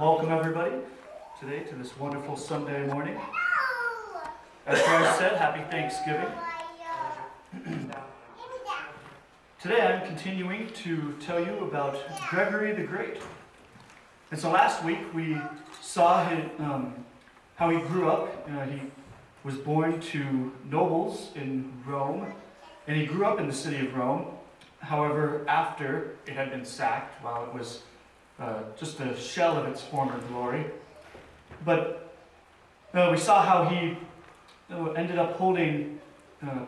Welcome everybody today to this wonderful Sunday morning. As Christ said, happy Thanksgiving. Today I'm continuing to tell you about Gregory the Great. And so last week we saw how he grew up. He was born to nobles in Rome, and he grew up in the city of Rome. However, after it had been sacked, while it was just a shell of its former glory. But we saw how he ended up holding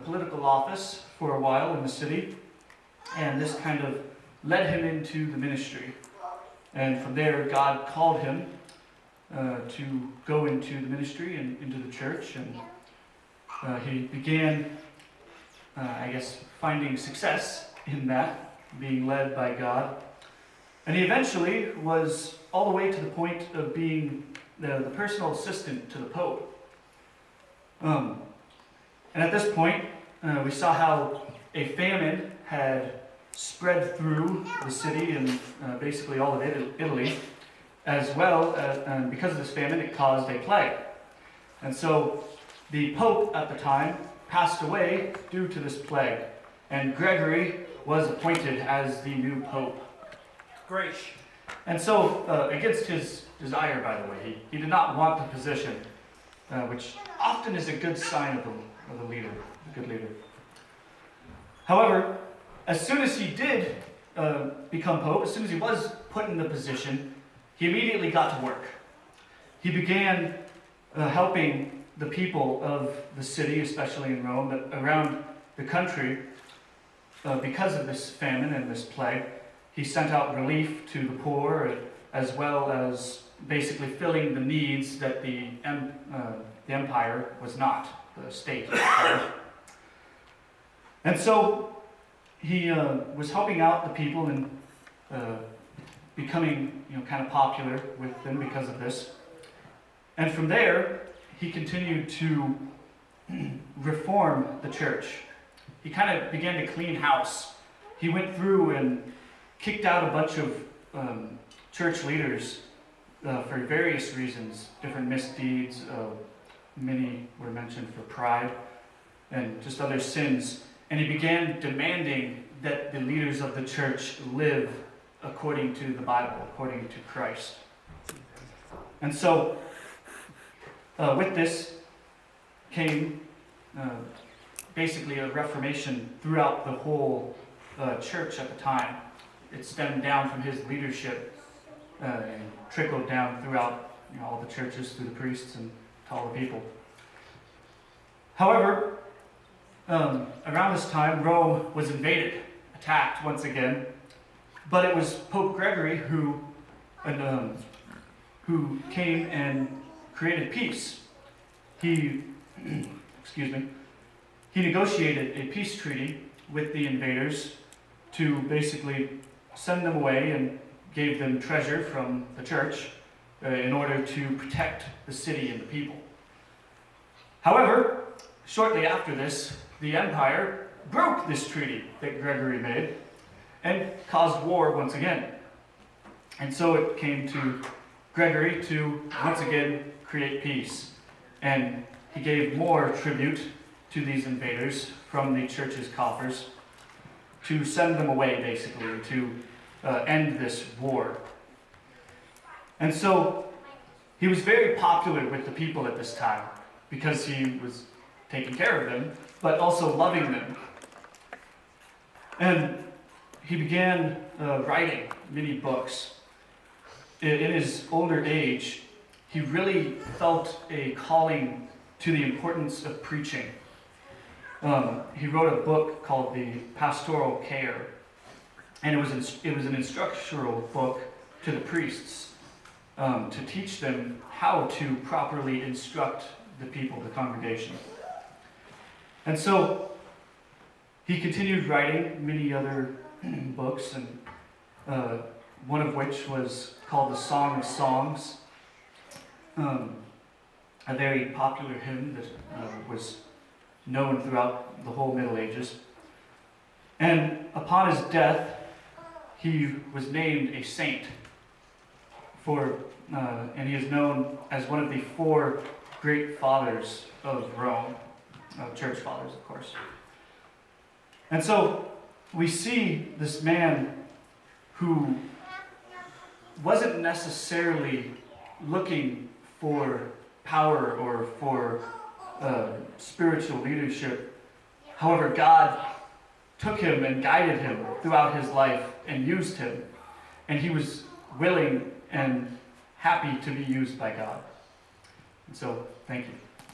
political office for a while in the city, and this kind of led him into the ministry. And from there, God called him to go into the ministry and into the church, and he began, finding success in that, being led by God. And he eventually was all the way to the point of being the personal assistant to the Pope. And at this point, we saw how a famine had spread through the city and basically all of Italy, as well as, because of this famine, it caused a plague. And so the Pope at the time passed away due to this plague, and Gregory was appointed as the new Pope. Great. And so, against his desire, by the way, he did not want the position, which often is a good sign of a leader, a good leader. However, as soon as he did become Pope, as soon as he was put in the position, he immediately got to work. He began helping the people of the city, especially in Rome, but around the country, because of this famine and this plague. He sent out relief to the poor, as well as basically filling the needs that the empire was not, the state. And so he was helping out the people and becoming, kind of popular with them because of this. And from there, he continued to reform the church. He kind of began to clean house. He went through and kicked out a bunch of church leaders for various reasons, different misdeeds. Many were mentioned for pride and just other sins. And he began demanding that the leaders of the church live according to the Bible, according to Christ. And so, with this came basically a reformation throughout the whole church at the time. It stemmed down from his leadership and trickled down throughout all the churches, through the priests and to all the people. However, around this time, Rome was invaded, attacked once again, but it was Pope Gregory who came and created peace. He negotiated a peace treaty with the invaders to basically send them away, and gave them treasure from the church in order to protect the city and the people. However, shortly after this, the empire broke this treaty that Gregory made and caused war once again. And so it came to Gregory to once again create peace. And he gave more tribute to these invaders from the church's coffers to send them away, basically, to end this war. And so he was very popular with the people at this time because he was taking care of them, but also loving them. And he began writing many books. In his older age, he really felt a calling to the importance of preaching. He wrote a book called The Pastoral Care, and it was an instructional book to the priests to teach them how to properly instruct the people, the congregation. And so he continued writing many other books, and one of which was called The Song of Songs, a very popular hymn that was known throughout the whole Middle Ages. And upon his death, he was named a saint and he is known as one of the four great fathers of Rome, church fathers, of course. And so we see this man who wasn't necessarily looking for power or for spiritual leadership. However, God took him and guided him throughout his life and used him. And he was willing and happy to be used by God. And so, thank you.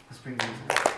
Let's bring these in.